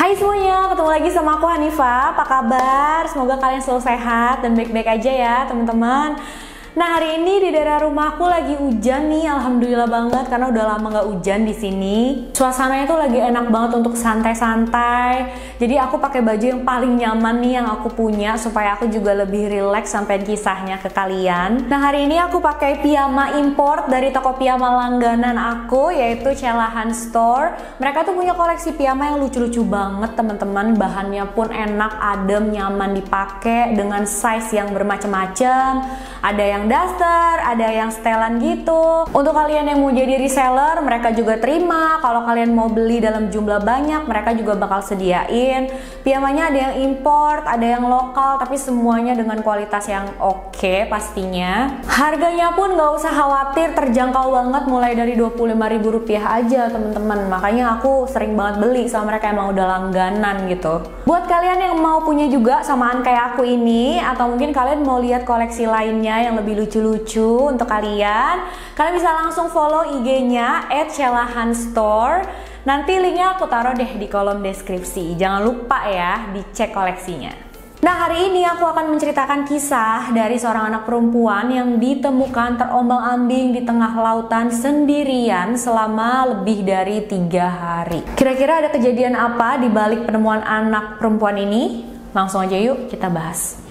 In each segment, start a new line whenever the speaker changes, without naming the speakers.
Hai semuanya, ketemu lagi sama aku Hanifa. Apa kabar? Semoga kalian selalu sehat dan baik-baik aja ya teman-teman. Nah, hari ini di daerah rumahku lagi hujan nih, alhamdulillah banget karena udah lama nggak hujan di sini. Suasananya tuh lagi enak banget untuk santai-santai. Jadi aku pakai baju yang paling nyaman nih yang aku punya supaya aku juga lebih rileks sampai kisahnya ke kalian. Nah, hari ini aku pakai piyama import dari toko piyama langganan aku, yaitu Cellahan Store. Mereka tuh punya koleksi piyama yang lucu-lucu banget teman-teman. Bahannya pun enak, adem, nyaman dipakai dengan size yang bermacam-macam. Ada yang daster, ada yang setelan gitu. Untuk kalian yang mau jadi reseller, mereka juga terima. Kalau kalian mau beli dalam jumlah banyak, mereka juga bakal sediain. Piyamanya ada yang import, ada yang lokal, tapi semuanya dengan kualitas yang oke pastinya. Harganya pun nggak usah khawatir, terjangkau banget, mulai dari Rp25.000 aja teman-teman. Makanya aku sering banget beli sama mereka, emang udah langganan gitu. Buat kalian yang mau punya juga samaan kayak aku ini, atau mungkin kalian mau lihat koleksi lainnya yang lebih lucu-lucu untuk kalian bisa langsung follow IG-nya @cellahanstore. Nanti linknya aku taruh deh di kolom deskripsi. Jangan lupa ya dicek koleksinya. Nah, hari ini aku akan menceritakan kisah dari seorang anak perempuan yang ditemukan terombang-ambing di tengah lautan sendirian selama lebih dari 3 hari. Kira-kira ada kejadian apa di balik penemuan anak perempuan ini? Langsung aja yuk kita bahas.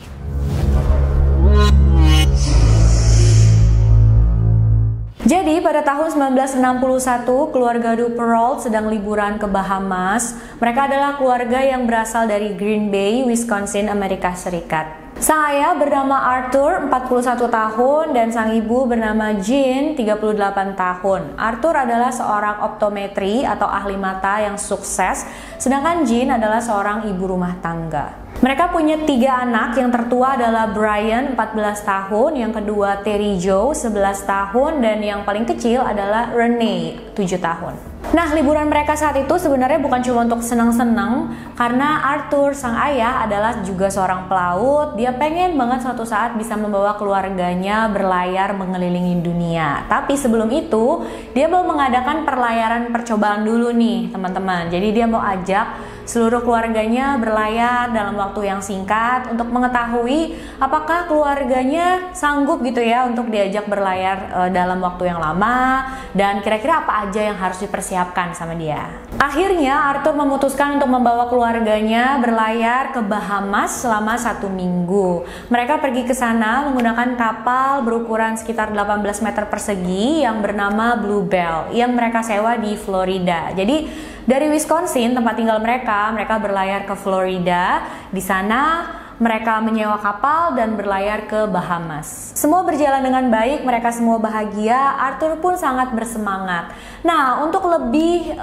Jadi pada tahun 1961, keluarga Duperrault sedang liburan ke Bahamas. Mereka adalah keluarga yang berasal dari Green Bay, Wisconsin, Amerika Serikat. Sang ayah bernama Arthur, 41 tahun, dan sang ibu bernama Jean, 38 tahun. Arthur adalah seorang optometri atau ahli mata yang sukses, sedangkan Jean adalah seorang ibu rumah tangga. Mereka punya 3 anak, yang tertua adalah Brian, 14 tahun, yang kedua Terry Jo, 11 tahun, dan yang paling kecil adalah Renee, 7 tahun. Nah, liburan mereka saat itu sebenarnya bukan cuma untuk senang-senang, karena Arthur, sang ayah, adalah juga seorang pelaut. Dia pengen banget suatu saat bisa membawa keluarganya berlayar mengelilingi dunia. Tapi sebelum itu, dia mau mengadakan perlayaran percobaan dulu nih, teman-teman. Jadi dia mau ajak seluruh keluarganya berlayar dalam waktu yang singkat untuk mengetahui apakah keluarganya sanggup gitu ya untuk diajak berlayar dalam waktu yang lama, dan kira-kira apa aja yang harus dipersiapkan sama dia. Akhirnya Arthur memutuskan untuk membawa keluarganya berlayar ke Bahamas selama 1 minggu. Mereka pergi ke sana menggunakan kapal berukuran sekitar 18 meter persegi yang bernama Bluebell yang mereka sewa di Florida. Jadi dari Wisconsin, tempat tinggal mereka berlayar ke Florida. Di sana mereka menyewa kapal dan berlayar ke Bahamas. Semua berjalan dengan baik, mereka semua bahagia. Arthur pun sangat bersemangat. Nah, untuk lebih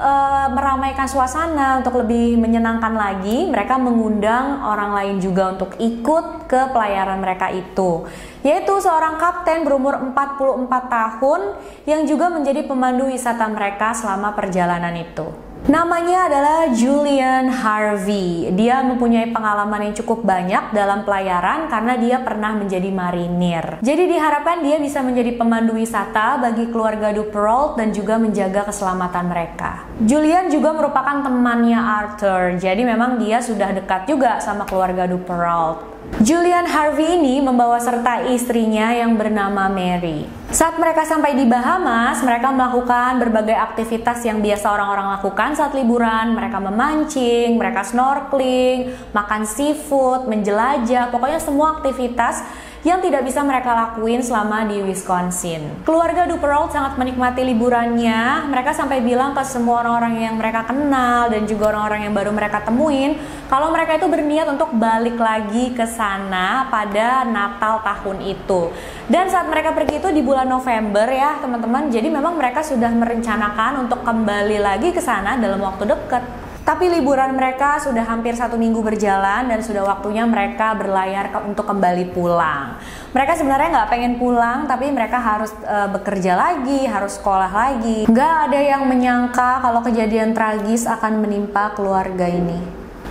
meramaikan suasana, untuk lebih menyenangkan lagi, mereka mengundang orang lain juga untuk ikut ke pelayaran mereka itu, yaitu seorang kapten berumur 44 tahun yang juga menjadi pemandu wisata mereka selama perjalanan itu. Namanya adalah Julian Harvey. Dia mempunyai pengalaman yang cukup banyak dalam pelayaran karena dia pernah menjadi marinir. Jadi diharapkan dia bisa menjadi pemandu wisata bagi keluarga Duperrault dan juga menjaga keselamatan mereka. Julian juga merupakan temannya Arthur. Jadi memang dia sudah dekat juga sama keluarga Duperrault. Julian Harvey ini membawa serta istrinya yang bernama Mary. Saat mereka sampai di Bahamas, mereka melakukan berbagai aktivitas yang biasa orang-orang lakukan saat liburan. Mereka memancing, mereka snorkeling, makan seafood, menjelajah, pokoknya semua aktivitas yang tidak bisa mereka lakuin selama di Wisconsin. Keluarga Duperrault sangat menikmati liburannya. Mereka sampai bilang ke semua orang-orang yang mereka kenal dan juga orang-orang yang baru mereka temuin kalau mereka itu berniat untuk balik lagi ke sana pada Natal tahun itu. Dan saat mereka pergi itu di bulan November ya teman-teman. Jadi memang mereka sudah merencanakan untuk kembali lagi ke sana dalam waktu dekat. Tapi liburan mereka sudah hampir 1 minggu berjalan dan sudah waktunya mereka berlayar untuk kembali pulang. Mereka sebenarnya nggak pengen pulang, tapi mereka harus bekerja lagi, harus sekolah lagi. Nggak ada yang menyangka kalau kejadian tragis akan menimpa keluarga ini.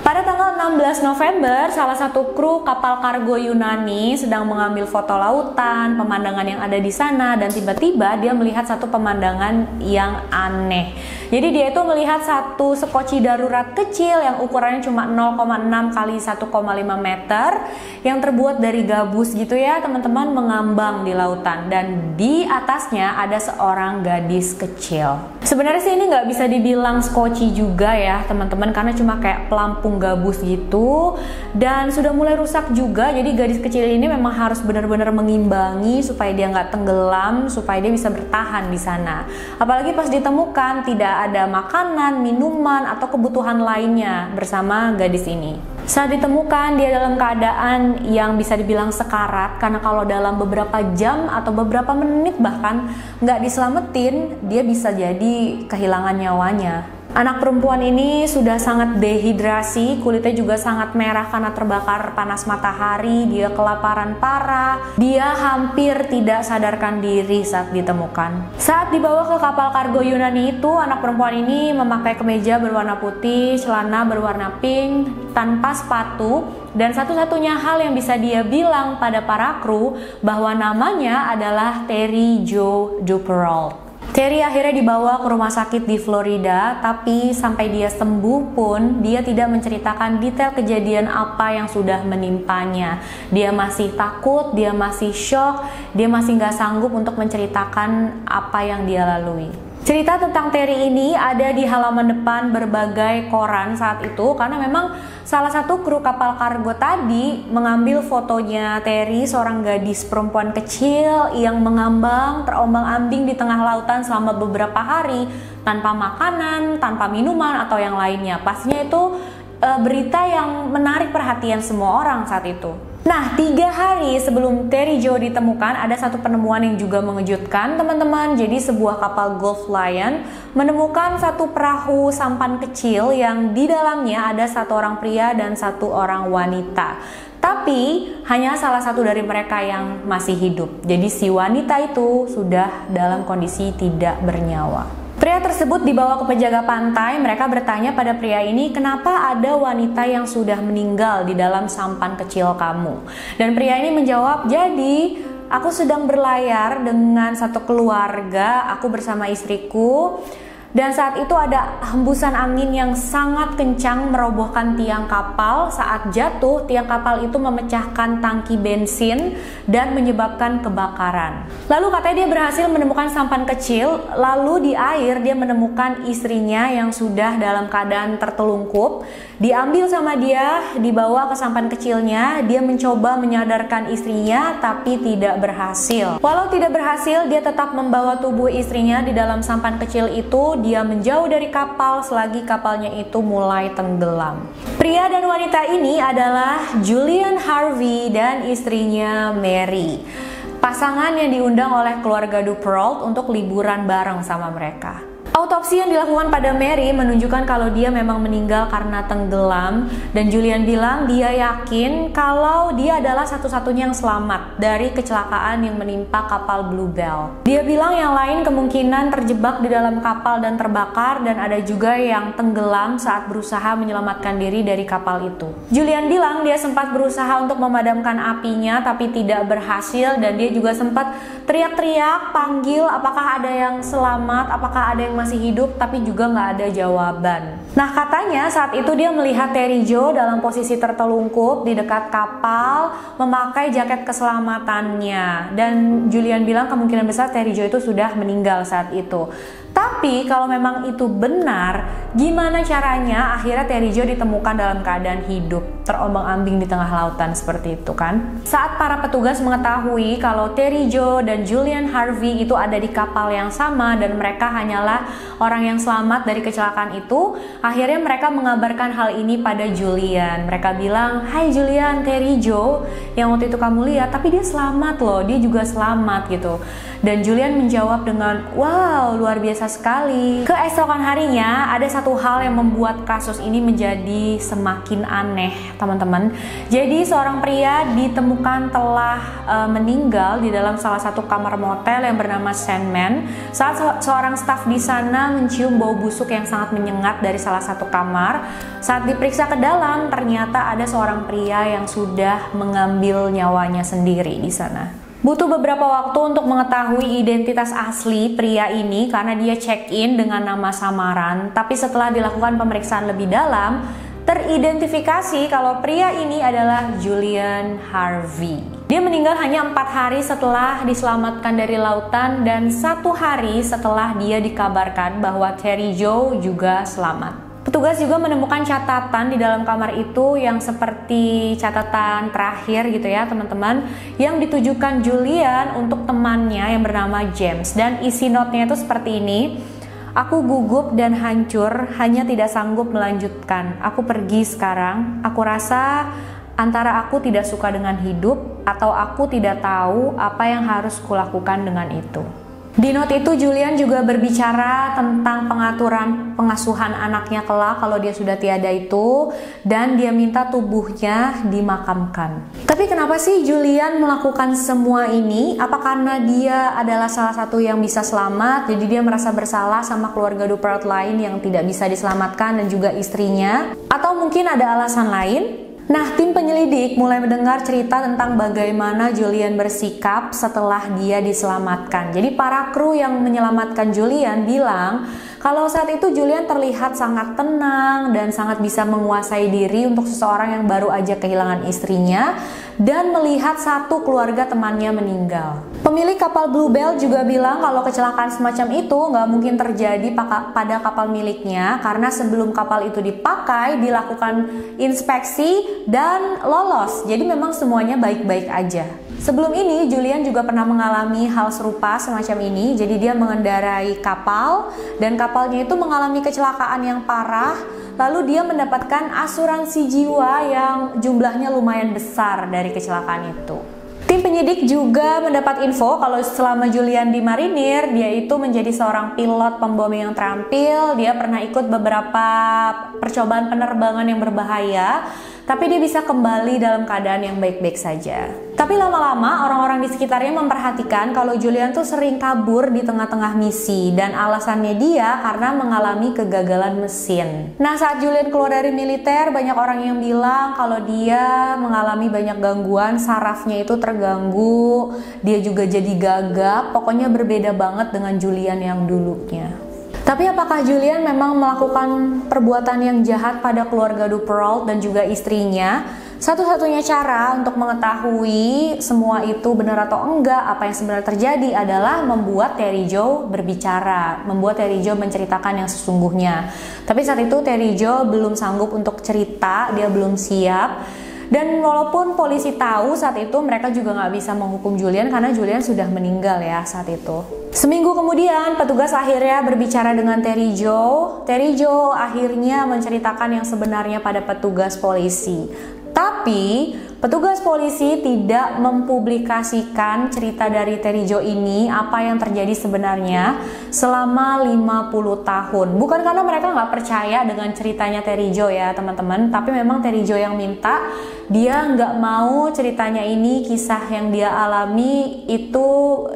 Pada tanggal 16 November, salah satu kru kapal kargo Yunani sedang mengambil foto lautan, pemandangan yang ada di sana, dan tiba-tiba dia melihat satu pemandangan yang aneh. Jadi dia itu melihat satu sekoci darurat kecil yang ukurannya cuma 0,6 kali 1,5 meter yang terbuat dari gabus gitu ya teman-teman, mengambang di lautan, dan di atasnya ada seorang gadis kecil. Sebenarnya sih ini nggak bisa dibilang sekoci juga ya teman-teman, karena cuma kayak pelampung gabus gitu dan sudah mulai rusak juga. Jadi gadis kecil ini memang harus benar-benar mengimbangi supaya dia nggak tenggelam, supaya dia bisa bertahan di sana. Apalagi pas ditemukan tidak ada makanan, minuman atau kebutuhan lainnya bersama gadis ini. Saat ditemukan dia dalam keadaan yang bisa dibilang sekarat, karena kalau dalam beberapa jam atau beberapa menit bahkan nggak diselamatin, dia bisa jadi kehilangan nyawanya. Anak perempuan ini sudah sangat dehidrasi, kulitnya juga sangat merah karena terbakar panas matahari, dia kelaparan parah, dia hampir tidak sadarkan diri saat ditemukan. Saat dibawa ke kapal kargo Yunani itu, anak perempuan ini memakai kemeja berwarna putih, celana berwarna pink, tanpa sepatu, dan satu-satunya hal yang bisa dia bilang pada para kru bahwa namanya adalah Terry Jo Duperrault. Terry akhirnya dibawa ke rumah sakit di Florida, tapi sampai dia sembuh pun dia tidak menceritakan detail kejadian apa yang sudah menimpanya. Dia masih takut, dia masih shock, dia masih nggak sanggup untuk menceritakan apa yang dia lalui. Cerita tentang Terry ini ada di halaman depan berbagai koran saat itu, karena memang salah satu kru kapal kargo tadi mengambil fotonya Terry, seorang gadis perempuan kecil yang mengambang terombang-ambing di tengah lautan selama beberapa hari tanpa makanan, tanpa minuman atau yang lainnya. Pastinya itu berita yang menarik perhatian semua orang saat itu. Nah, 3 hari sebelum Terry Jo ditemukan, ada satu penemuan yang juga mengejutkan teman-teman. Jadi sebuah kapal Gulf Lion menemukan satu perahu sampan kecil yang di dalamnya ada 1 orang pria dan 1 orang wanita. Tapi hanya salah satu dari mereka yang masih hidup. Jadi si wanita itu sudah dalam kondisi tidak bernyawa. Pria tersebut dibawa ke penjaga pantai. Mereka bertanya pada pria ini, kenapa ada wanita yang sudah meninggal di dalam sampan kecil kamu? Dan pria ini menjawab, jadi aku sedang berlayar dengan satu keluarga, aku bersama istriku. Dan saat itu ada hembusan angin yang sangat kencang merobohkan tiang kapal. Saat jatuh, tiang kapal itu memecahkan tangki bensin dan menyebabkan kebakaran. Lalu katanya dia berhasil menemukan sampan kecil, lalu di air dia menemukan istrinya yang sudah dalam keadaan tertelungkup. Diambil sama dia, dibawa ke sampan kecilnya, dia mencoba menyadarkan istrinya tapi tidak berhasil. Walau tidak berhasil, dia tetap membawa tubuh istrinya di dalam sampan kecil itu. Dia menjauh dari kapal selagi kapalnya itu mulai tenggelam. Pria dan wanita ini adalah Julian Harvey dan istrinya Mary. Pasangan yang diundang oleh keluarga Duperrault untuk liburan bareng sama mereka. Autopsi yang dilakukan pada Mary menunjukkan kalau dia memang meninggal karena tenggelam, dan Julian bilang dia yakin kalau dia adalah satu-satunya yang selamat dari kecelakaan yang menimpa kapal Bluebell. Dia bilang yang lain kemungkinan terjebak di dalam kapal dan terbakar, dan ada juga yang tenggelam saat berusaha menyelamatkan diri dari kapal itu. Julian bilang dia sempat berusaha untuk memadamkan apinya tapi tidak berhasil, dan dia juga sempat teriak-teriak, panggil apakah ada yang selamat, apakah ada yang masih hidup, tapi juga nggak ada jawaban. Nah, katanya saat itu dia melihat Terry Jo dalam posisi tertelungkup di dekat kapal memakai jaket keselamatannya, dan Julian bilang kemungkinan besar Terry Jo itu sudah meninggal saat itu. Tapi kalau memang itu benar, gimana caranya akhirnya Terry Jo ditemukan dalam keadaan hidup, terombang-ambing di tengah lautan seperti itu kan? Saat para petugas mengetahui kalau Terry Jo dan Julian Harvey itu ada di kapal yang sama dan mereka hanyalah orang yang selamat dari kecelakaan itu, akhirnya mereka mengabarkan hal ini pada Julian. Mereka bilang, "Hai Julian, Terry Jo yang waktu itu kamu lihat, tapi dia selamat loh, dia juga selamat," gitu. Dan Julian menjawab dengan, "Wow, luar biasa sekali." Keesokan harinya ada satu hal yang membuat kasus ini menjadi semakin aneh, teman-teman. Jadi seorang pria ditemukan telah meninggal di dalam salah satu kamar motel yang bernama Sandman saat seorang staf di sana mencium bau busuk yang sangat menyengat dari salah salah satu kamar. Saat diperiksa ke dalam, ternyata ada seorang pria yang sudah mengambil nyawanya sendiri di sana. Butuh beberapa waktu untuk mengetahui identitas asli pria ini karena dia check-in dengan nama samaran. Tapi setelah dilakukan pemeriksaan lebih dalam, teridentifikasi kalau pria ini adalah Julian Harvey. Dia meninggal hanya 4 hari setelah diselamatkan dari lautan dan 1 hari setelah dia dikabarkan bahwa Terry Joe juga selamat. Petugas juga menemukan catatan di dalam kamar itu yang seperti catatan terakhir gitu ya teman-teman, yang ditujukan Julian untuk temannya yang bernama James, dan isi notnya itu seperti ini: "Aku gugup dan hancur, hanya tidak sanggup melanjutkan. Aku pergi sekarang. Aku rasa antara aku tidak suka dengan hidup atau aku tidak tahu apa yang harus kulakukan dengan itu." Di note itu Julian juga berbicara tentang pengaturan pengasuhan anaknya kelak kalau dia sudah tiada itu, dan dia minta tubuhnya dimakamkan. Tapi kenapa sih Julian melakukan semua ini? Apa karena dia adalah salah satu yang bisa selamat, jadi dia merasa bersalah sama keluarga Duperrault lain yang tidak bisa diselamatkan dan juga istrinya? Atau mungkin ada alasan lain? Nah, tim penyelidik mulai mendengar cerita tentang bagaimana Julian bersikap setelah dia diselamatkan. Jadi para kru yang menyelamatkan Julian bilang kalau saat itu Julian terlihat sangat tenang dan sangat bisa menguasai diri untuk seseorang yang baru aja kehilangan istrinya dan melihat satu keluarga temannya meninggal. Pemilik kapal Bluebell juga bilang kalau kecelakaan semacam itu nggak mungkin terjadi pada kapal miliknya karena sebelum kapal itu dipakai dilakukan inspeksi dan lolos. Jadi memang semuanya baik-baik aja. Sebelum ini Julian juga pernah mengalami hal serupa semacam ini. Jadi dia mengendarai kapal dan kapalnya itu mengalami kecelakaan yang parah. Lalu dia mendapatkan asuransi jiwa yang jumlahnya lumayan besar dari kecelakaan itu. Tim penyidik juga mendapat info kalau selama Julian di marinir, dia itu menjadi seorang pilot pembom yang terampil. Dia pernah ikut beberapa percobaan penerbangan yang berbahaya, tapi dia bisa kembali dalam keadaan yang baik-baik saja. Tapi lama-lama orang-orang di sekitarnya memperhatikan kalau Julian tuh sering kabur di tengah-tengah misi, dan alasannya dia karena mengalami kegagalan mesin. Nah, saat Julian keluar dari militer, banyak orang yang bilang kalau dia mengalami banyak gangguan, sarafnya itu terganggu, dia juga jadi gagap, pokoknya berbeda banget dengan Julian yang dulunya. Tapi apakah Julian memang melakukan perbuatan yang jahat pada keluarga Duperrault dan juga istrinya? Satu-satunya cara untuk mengetahui semua itu benar atau enggak, apa yang sebenarnya terjadi adalah membuat Terry Joe berbicara, membuat Terry Joe menceritakan yang sesungguhnya. Tapi saat itu Terry Joe belum sanggup untuk cerita, dia belum siap. Dan walaupun polisi tahu saat itu, mereka juga nggak bisa menghukum Julian karena Julian sudah meninggal ya saat itu. Seminggu kemudian, petugas akhirnya berbicara dengan Terry Joe. Terry Joe akhirnya menceritakan yang sebenarnya pada petugas polisi. Tapi petugas polisi tidak mempublikasikan cerita dari Terry Joe ini, apa yang terjadi sebenarnya selama 50 tahun. Bukan karena mereka nggak percaya dengan ceritanya Terry Joe ya teman-teman, tapi memang Terry Joe yang minta. Dia nggak mau ceritanya ini, kisah yang dia alami itu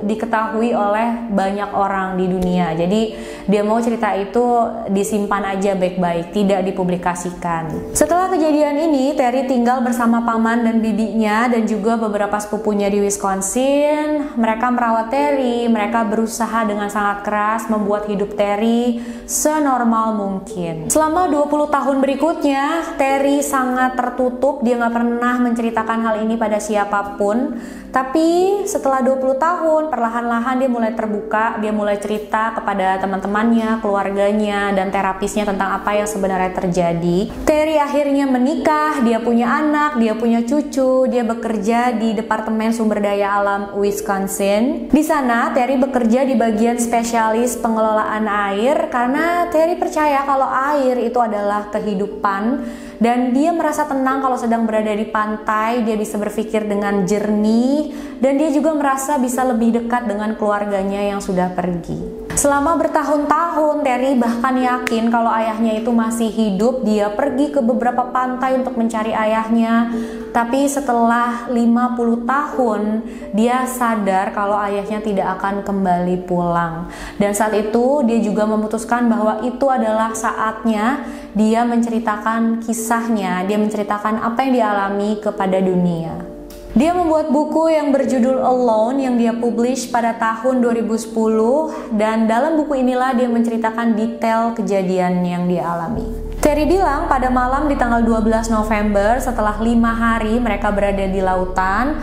diketahui oleh banyak orang di dunia. Jadi dia mau cerita itu disimpan aja baik-baik, tidak dipublikasikan. Setelah kejadian ini, Terry tinggal bersama paman dan bibinya dan juga beberapa sepupunya di Wisconsin. Mereka merawat Terry, mereka berusaha dengan sangat keras membuat hidup Terry senormal mungkin. Selama 20 tahun berikutnya, Terry sangat tertutup, dia nggak pernah menceritakan hal ini pada siapapun. Tapi setelah 20 tahun, perlahan-lahan dia mulai terbuka, dia mulai cerita kepada teman-temannya, keluarganya, dan terapisnya tentang apa yang sebenarnya terjadi. Terry akhirnya menikah, dia punya anak, dia punya cucu, dia bekerja di Departemen Sumber Daya Alam Wisconsin. Di sana, Terry bekerja di bagian spesialis pengelolaan air karena Terry percaya kalau air itu adalah kehidupan. Dan dia merasa tenang kalau sedang berada di pantai, dia bisa berpikir dengan jernih, dan dia juga merasa bisa lebih dekat dengan keluarganya yang sudah pergi. Selama bertahun-tahun, Terry bahkan yakin kalau ayahnya itu masih hidup. Dia pergi ke beberapa pantai untuk mencari ayahnya. Tapi setelah 50 tahun, dia sadar kalau ayahnya tidak akan kembali pulang. Dan saat itu, dia juga memutuskan bahwa itu adalah saatnya dia menceritakan kisahnya, dia menceritakan apa yang dialami kepada dunia. Dia membuat buku yang berjudul Alone yang dia publish pada tahun 2010, dan dalam buku inilah dia menceritakan detail kejadian yang dia alami. Terry bilang pada malam di tanggal 12 November setelah 5 hari mereka berada di lautan,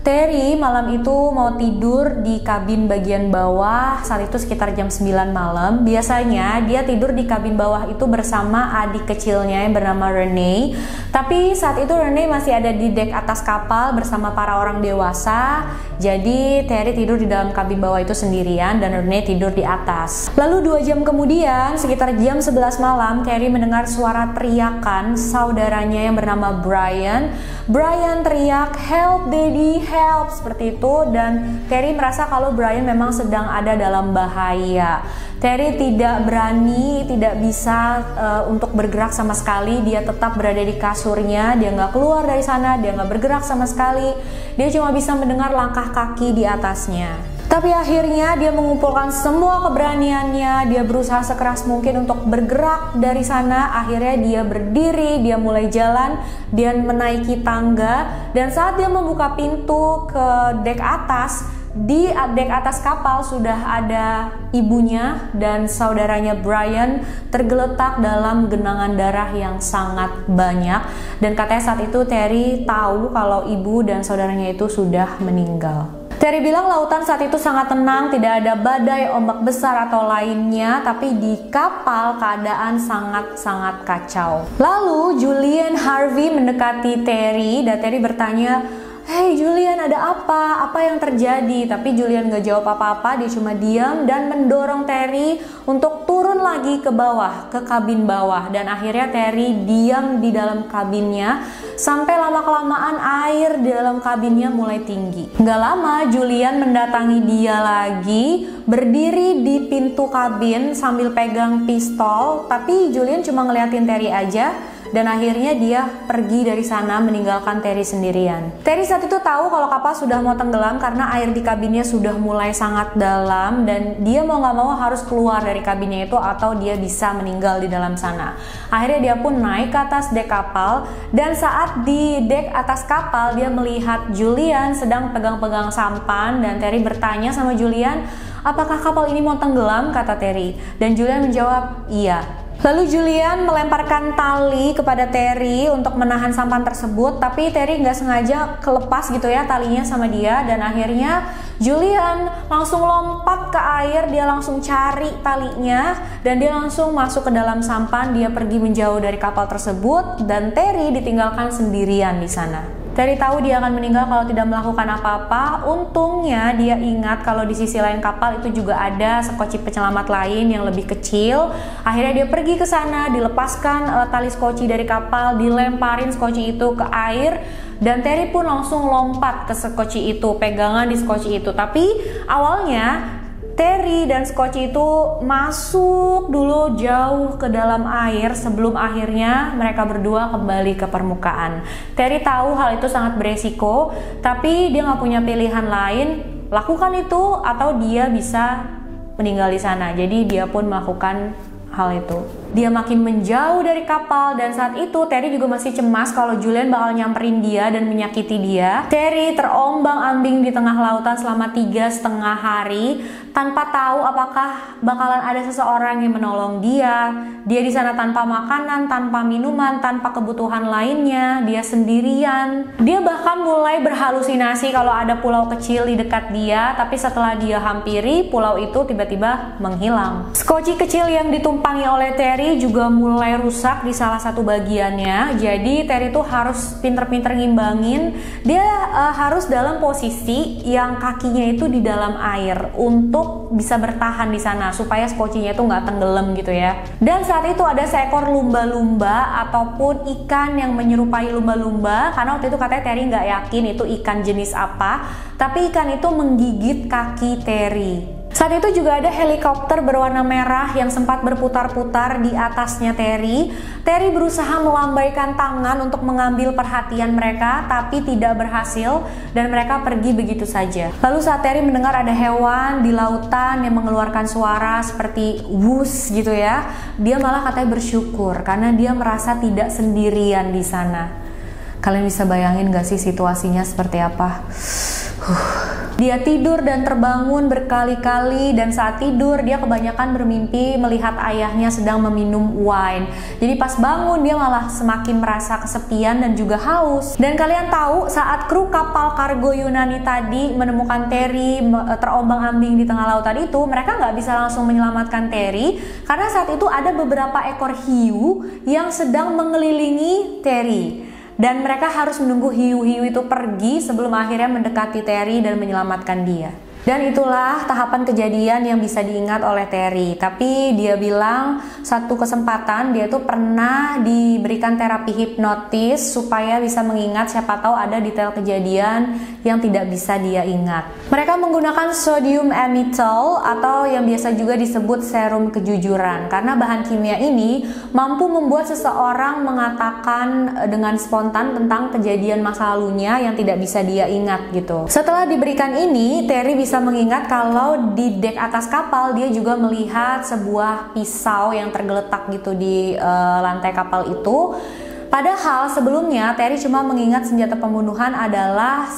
Terry malam itu mau tidur di kabin bagian bawah. Saat itu sekitar jam 9 malam. Biasanya dia tidur di kabin bawah itu bersama adik kecilnya yang bernama Renee. Tapi saat itu Renee masih ada di dek atas kapal bersama para orang dewasa. Jadi Terry tidur di dalam kabin bawah itu sendirian dan Renee tidur di atas. Lalu 2 jam kemudian, sekitar jam 11 malam, Terry mendengar suara teriakan saudaranya yang bernama Brian. Brian teriak, "Help daddy, help," seperti itu, dan Terry merasa kalau Brian memang sedang ada dalam bahaya. Terry tidak berani, tidak bisa untuk bergerak sama sekali. Dia tetap berada di kasurnya, dia nggak keluar dari sana, dia nggak bergerak sama sekali. Dia cuma bisa mendengar langkah kaki di atasnya. Tapi akhirnya dia mengumpulkan semua keberaniannya, dia berusaha sekeras mungkin untuk bergerak dari sana. Akhirnya dia berdiri, dia mulai jalan, dia menaiki tangga, dan saat dia membuka pintu ke dek atas, di dek atas kapal sudah ada ibunya dan saudaranya Brian tergeletak dalam genangan darah yang sangat banyak. Dan katanya saat itu Terry tahu kalau ibu dan saudaranya itu sudah meninggal. Terry bilang lautan saat itu sangat tenang, tidak ada badai, ombak besar atau lainnya, tapi di kapal keadaan sangat-sangat kacau. Lalu Julian Harvey mendekati Terry dan Terry bertanya, "Hey Julian, ada apa? Apa yang terjadi?" Tapi Julian gak jawab apa-apa, dia cuma diam dan mendorong Terry untuk turun lagi ke bawah, ke kabin bawah. Dan akhirnya Terry diam di dalam kabinnya sampai lama-kelamaan air di dalam kabinnya mulai tinggi. Gak lama Julian mendatangi dia lagi, berdiri di pintu kabin sambil pegang pistol, tapi Julian cuma ngeliatin Terry aja. Dan akhirnya dia pergi dari sana meninggalkan Terry sendirian. Terry saat itu tahu kalau kapal sudah mau tenggelam karena air di kabinnya sudah mulai sangat dalam, dan dia mau gak mau harus keluar dari kabinnya itu atau dia bisa meninggal di dalam sana. Akhirnya dia pun naik ke atas dek kapal, dan saat di dek atas kapal dia melihat Julian sedang pegang-pegang sampan, dan Terry bertanya sama Julian, "Apakah kapal ini mau tenggelam?" kata Terry. Dan Julian menjawab, "Iya." Lalu Julian melemparkan tali kepada Terry untuk menahan sampan tersebut, tapi Terry nggak sengaja kelepas gitu ya talinya sama dia, dan akhirnya Julian langsung lompat ke air, dia langsung cari talinya, dan dia langsung masuk ke dalam sampan, dia pergi menjauh dari kapal tersebut, dan Terry ditinggalkan sendirian di sana. Terry tahu dia akan meninggal kalau tidak melakukan apa-apa. Untungnya dia ingat kalau di sisi lain kapal itu juga ada skoci penyelamat lain yang lebih kecil. Akhirnya dia pergi ke sana, dilepaskan tali skoci dari kapal, dilemparin skoci itu ke air, dan Terry pun langsung lompat ke skoci itu, pegangan di skoci itu. Tapi awalnya Terry dan skoci itu masuk dulu jauh ke dalam air sebelum akhirnya mereka berdua kembali ke permukaan. Terry tahu hal itu sangat beresiko, tapi dia nggak punya pilihan lain, lakukan itu atau dia bisa meninggal di sana. Jadi dia pun melakukan hal itu. Dia makin menjauh dari kapal, dan saat itu Terry juga masih cemas kalau Julian bakal nyamperin dia dan menyakiti dia. Terry terombang-ambing di tengah lautan selama 3,5 hari tanpa tahu apakah bakalan ada seseorang yang menolong dia. Dia di sana tanpa makanan, tanpa minuman, tanpa kebutuhan lainnya. Dia sendirian. Dia bahkan mulai berhalusinasi kalau ada pulau kecil di dekat dia, tapi setelah dia hampiri, pulau itu tiba-tiba menghilang. Skoci kecil yang ditumpangi oleh Terry juga mulai rusak di salah satu bagiannya. Jadi Terry tuh harus pinter-pinter ngimbangin. Dia harus dalam posisi yang kakinya itu di dalam air untuk bisa bertahan di sana supaya skocinya itu nggak tenggelam gitu ya. Dan saat itu ada seekor lumba-lumba ataupun ikan yang menyerupai lumba-lumba, karena waktu itu katanya Terry nggak yakin itu ikan jenis apa, tapi ikan itu menggigit kaki Terry. Saat itu juga ada helikopter berwarna merah yang sempat berputar-putar di atasnya Terry. Terry berusaha melambaikan tangan untuk mengambil perhatian mereka, tapi tidak berhasil dan mereka pergi begitu saja. Lalu saat Terry mendengar ada hewan di lautan yang mengeluarkan suara seperti whoosh gitu ya, dia malah katanya bersyukur karena dia merasa tidak sendirian di sana. Kalian bisa bayangin gak sih situasinya seperti apa? Dia tidur dan terbangun berkali-kali, dan saat tidur dia kebanyakan bermimpi melihat ayahnya sedang meminum wine. Jadi pas bangun dia malah semakin merasa kesepian dan juga haus. Dan kalian tahu saat kru kapal kargo Yunani tadi menemukan Terry terombang-ambing di tengah lautan itu, mereka nggak bisa langsung menyelamatkan Terry karena saat itu ada beberapa ekor hiu yang sedang mengelilingi Terry. Dan mereka harus menunggu hiu-hiu itu pergi sebelum akhirnya mendekati Terry dan menyelamatkan dia. Dan itulah tahapan kejadian yang bisa diingat oleh Terry. Tapi dia bilang satu kesempatan dia tuh pernah diberikan terapi hipnotis supaya bisa mengingat, siapa tahu ada detail kejadian yang tidak bisa dia ingat. Mereka menggunakan sodium amytal atau yang biasa juga disebut serum kejujuran, karena bahan kimia ini mampu membuat seseorang mengatakan dengan spontan tentang kejadian masa lalunya yang tidak bisa dia ingat gitu. Setelah diberikan ini, Terry bisa mengingat kalau di dek atas kapal dia juga melihat sebuah pisau yang tergeletak gitu di lantai kapal itu. Padahal sebelumnya Terry cuma mengingat senjata pembunuhan adalah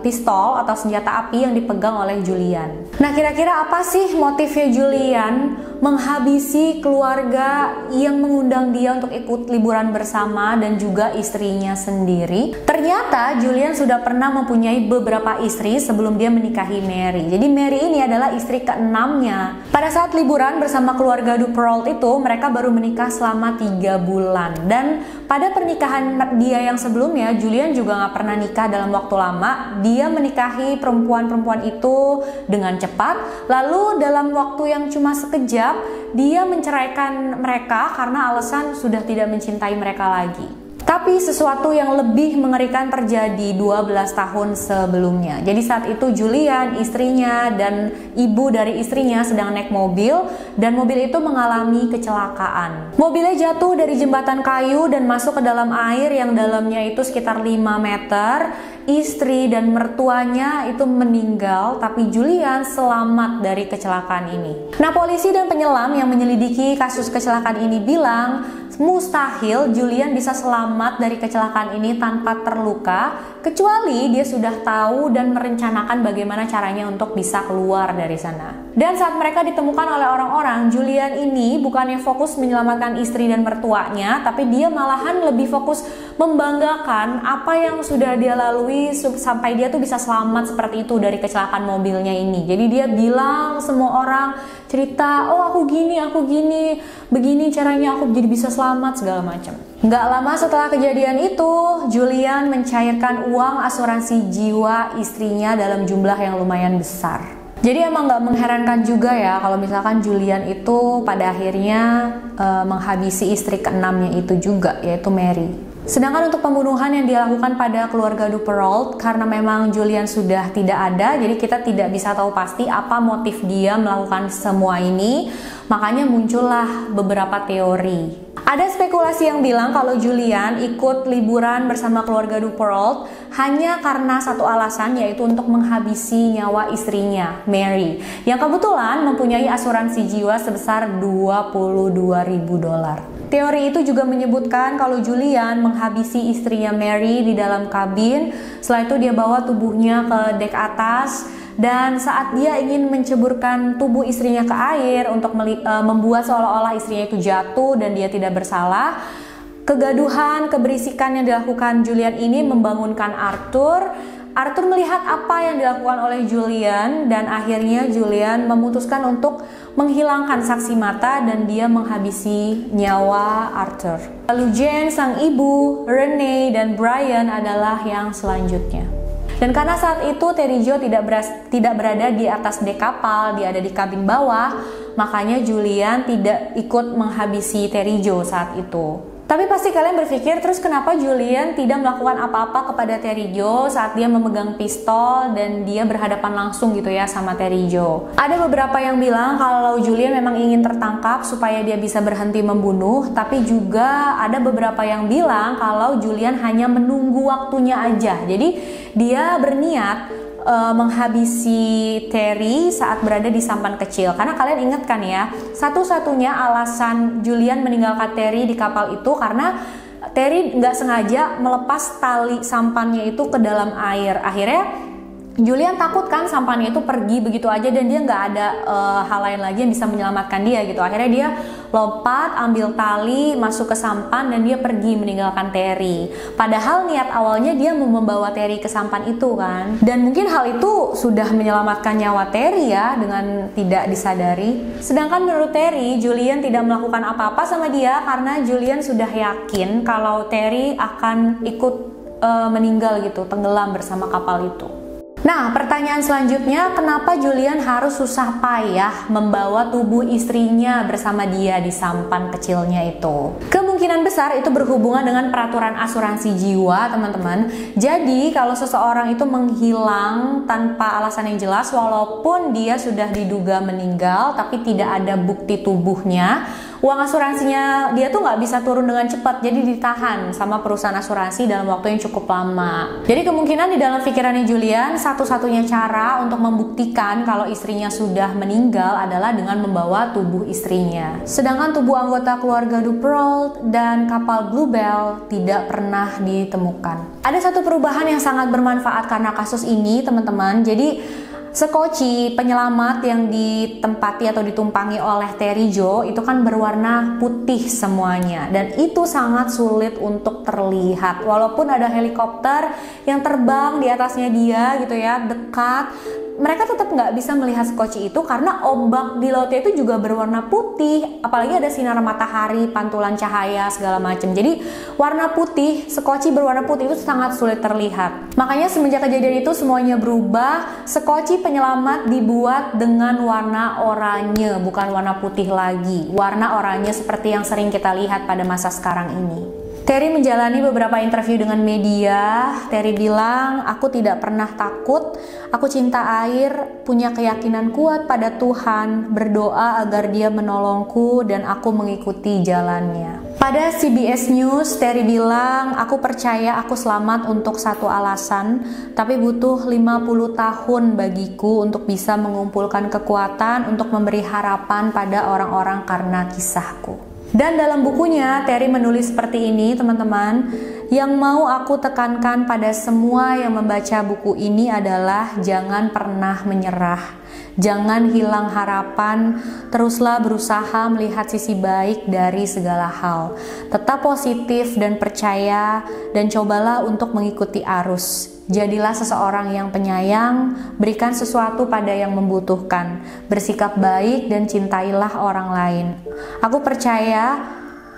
pistol atau senjata api yang dipegang oleh Julian. Nah, kira-kira apa sih motifnya Julian menghabisi keluarga yang mengundang dia untuk ikut liburan bersama dan juga istrinya sendiri? Ternyata Julian sudah pernah mempunyai beberapa istri sebelum dia menikahi Mary. Jadi Mary ini adalah istri ke-6-nya. Pada saat liburan bersama keluarga du Perrault itu, mereka baru menikah selama 3 bulan. Dan pada pernikahan dia yang sebelumnya, Julian juga gak pernah nikah dalam waktu lama. Dia menikahi perempuan-perempuan itu dengan cepat, lalu dalam waktu yang cuma sekejap, dia menceraikan mereka karena alasan sudah tidak mencintai mereka lagi. Tapi sesuatu yang lebih mengerikan terjadi 12 tahun sebelumnya. Jadi saat itu Julian, istrinya, dan ibu dari istrinya sedang naik mobil, dan mobil itu mengalami kecelakaan. Mobilnya jatuh dari jembatan kayu dan masuk ke dalam air yang dalamnya itu sekitar 5 meter. Istri dan mertuanya itu meninggal, tapi Julian selamat dari kecelakaan ini. Nah, polisi dan penyelam yang menyelidiki kasus kecelakaan ini bilang mustahil Julian bisa selamat dari kecelakaan ini tanpa terluka, kecuali dia sudah tahu dan merencanakan bagaimana caranya untuk bisa keluar dari sana. Dan saat mereka ditemukan oleh orang-orang, Julian ini bukannya fokus menyelamatkan istri dan mertuanya, tapi dia malahan lebih fokus membanggakan apa yang sudah dia lalui sampai dia tuh bisa selamat seperti itu dari kecelakaan mobilnya ini. Jadi dia bilang semua orang cerita, oh aku gini, begini caranya aku jadi bisa selamat segala macam. Nggak lama setelah kejadian itu, Julian mencairkan uang asuransi jiwa istrinya dalam jumlah yang lumayan besar. Jadi emang nggak mengherankan juga ya kalau misalkan Julian itu pada akhirnya menghabisi istri ke-6-nya itu juga, yaitu Mary. Sedangkan untuk pembunuhan yang dilakukan pada keluarga du Perrault, karena memang Julian sudah tidak ada, jadi kita tidak bisa tahu pasti apa motif dia melakukan semua ini. Makanya muncullah beberapa teori. Ada spekulasi yang bilang kalau Julian ikut liburan bersama keluarga du Perrault hanya karena satu alasan, yaitu untuk menghabisi nyawa istrinya, Mary, yang kebetulan mempunyai asuransi jiwa sebesar $22.000. Teori itu juga menyebutkan kalau Julian menghabisi istrinya Mary di dalam kabin. Setelah itu dia bawa tubuhnya ke dek atas, dan saat dia ingin menceburkan tubuh istrinya ke air untuk membuat seolah-olah istrinya itu jatuh dan dia tidak bersalah, kegaduhan, keberisikan yang dilakukan Julian ini membangunkan Arthur. Arthur melihat apa yang dilakukan oleh Julian, dan akhirnya Julian memutuskan untuk menghilangkan saksi mata dan dia menghabisi nyawa Arthur. Lalu Jane, sang ibu, Renee, dan Brian adalah yang selanjutnya. Dan karena saat itu Terry Jo tidak berada di atas dek kapal, dia ada di kabin bawah, makanya Julian tidak ikut menghabisi Terry Jo saat itu. Tapi pasti kalian berpikir, terus kenapa Julian tidak melakukan apa-apa kepada Terry Joe saat dia memegang pistol dan dia berhadapan langsung gitu ya sama Terry Joe? Ada beberapa yang bilang kalau Julian memang ingin tertangkap supaya dia bisa berhenti membunuh, tapi juga ada beberapa yang bilang kalau Julian hanya menunggu waktunya aja. Jadi dia berniat menghabisi Terry saat berada di sampan kecil. Karena kalian ingat kan ya, satu-satunya alasan Julian meninggalkan Terry di kapal itu karena Terry nggak sengaja melepas tali sampannya itu ke dalam air. Akhirnya Julian takut kan sampannya itu pergi begitu aja dan dia nggak ada hal lain lagi yang bisa menyelamatkan dia gitu. Akhirnya dia lompat, ambil tali, masuk ke sampan dan dia pergi meninggalkan Terry. Padahal niat awalnya dia mau membawa Terry ke sampan itu kan. Dan mungkin hal itu sudah menyelamatkan nyawa Terry ya dengan tidak disadari. Sedangkan menurut Terry, Julian tidak melakukan apa-apa sama dia karena Julian sudah yakin kalau Terry akan ikut meninggal gitu, tenggelam bersama kapal itu. Nah, pertanyaan selanjutnya, kenapa Julian harus susah payah membawa tubuh istrinya bersama dia di sampan kecilnya itu? Kemungkinan besar itu berhubungan dengan peraturan asuransi jiwa, teman-teman. Jadi, kalau seseorang itu menghilang tanpa alasan yang jelas, walaupun dia sudah diduga meninggal, tapi tidak ada bukti tubuhnya, uang asuransinya dia tuh nggak bisa turun dengan cepat, jadi ditahan sama perusahaan asuransi dalam waktu yang cukup lama. Jadi kemungkinan di dalam pikirannya Julian, satu-satunya cara untuk membuktikan kalau istrinya sudah meninggal adalah dengan membawa tubuh istrinya. Sedangkan tubuh anggota keluarga Duperrault dan kapal Bluebell tidak pernah ditemukan. Ada satu perubahan yang sangat bermanfaat karena kasus ini, teman-teman. Jadi sekoci penyelamat yang ditempati atau ditumpangi oleh Terry Joe itu kan berwarna putih semuanya dan itu sangat sulit untuk terlihat walaupun ada helikopter yang terbang di atasnya dia gitu ya, dekat, mereka tetap nggak bisa melihat sekoci itu karena ombak di lautnya itu juga berwarna putih, apalagi ada sinar matahari, pantulan cahaya segala macam. Jadi warna putih, sekoci berwarna putih itu sangat sulit terlihat. Makanya semenjak kejadian itu semuanya berubah, sekoci penyelamat dibuat dengan warna oranye, bukan warna putih lagi. Warna oranye seperti yang sering kita lihat pada masa sekarang ini. Terry menjalani beberapa interview dengan media. Terry bilang, "Aku tidak pernah takut, aku cinta air, punya keyakinan kuat pada Tuhan, berdoa agar Dia menolongku dan aku mengikuti jalannya." Pada CBS News, Terry bilang, "Aku percaya aku selamat untuk satu alasan, tapi butuh 50 tahun bagiku untuk bisa mengumpulkan kekuatan untuk memberi harapan pada orang-orang karena kisahku." Dan dalam bukunya, Terry menulis seperti ini, teman-teman. Yang mau aku tekankan pada semua yang membaca buku ini adalah jangan pernah menyerah. Jangan hilang harapan, teruslah berusaha melihat sisi baik dari segala hal. Tetap positif dan percaya, dan cobalah untuk mengikuti arus. Jadilah seseorang yang penyayang, berikan sesuatu pada yang membutuhkan, bersikap baik dan cintailah orang lain. Aku percaya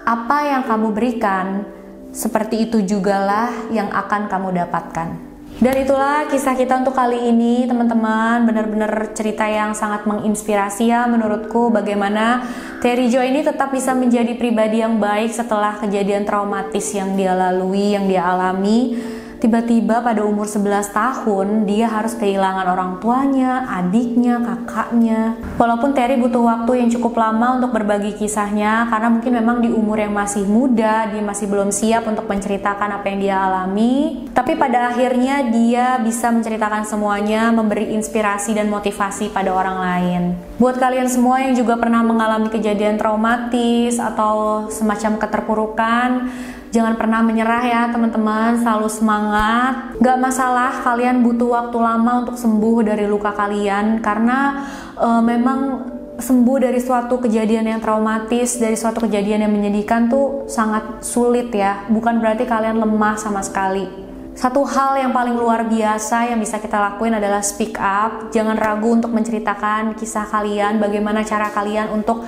apa yang kamu berikan, seperti itu jugalah yang akan kamu dapatkan. Dan itulah kisah kita untuk kali ini, teman-teman. Benar-benar cerita yang sangat menginspirasi ya menurutku, bagaimana Terry Joe ini tetap bisa menjadi pribadi yang baik setelah kejadian traumatis yang dia lalui, yang dia alami. Tiba-tiba pada umur 11 tahun, dia harus kehilangan orang tuanya, adiknya, kakaknya. Walaupun Terry butuh waktu yang cukup lama untuk berbagi kisahnya, karena mungkin memang di umur yang masih muda, dia masih belum siap untuk menceritakan apa yang dia alami. Tapi pada akhirnya dia bisa menceritakan semuanya, memberi inspirasi dan motivasi pada orang lain. Buat kalian semua yang juga pernah mengalami kejadian traumatis atau semacam keterpurukan, jangan pernah menyerah ya teman-teman, selalu semangat. Gak masalah kalian butuh waktu lama untuk sembuh dari luka kalian, karena memang sembuh dari suatu kejadian yang traumatis, dari suatu kejadian yang menyedihkan tuh sangat sulit ya. Bukan berarti kalian lemah sama sekali. Satu hal yang paling luar biasa yang bisa kita lakuin adalah speak up. Jangan ragu untuk menceritakan kisah kalian, bagaimana cara kalian untuk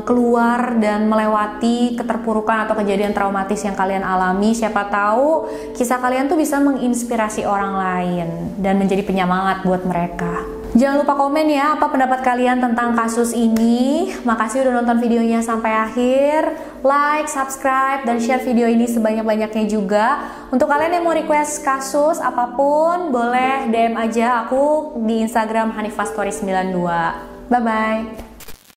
keluar dan melewati keterpurukan atau kejadian traumatis yang kalian alami. Siapa tahu kisah kalian tuh bisa menginspirasi orang lain dan menjadi penyemangat buat mereka. Jangan lupa komen ya apa pendapat kalian tentang kasus ini. Makasih udah nonton videonya sampai akhir. Like, subscribe, dan share video ini sebanyak-banyaknya juga. Untuk kalian yang mau request kasus apapun, boleh DM aja aku di Instagram hanifahstory92. Bye-bye.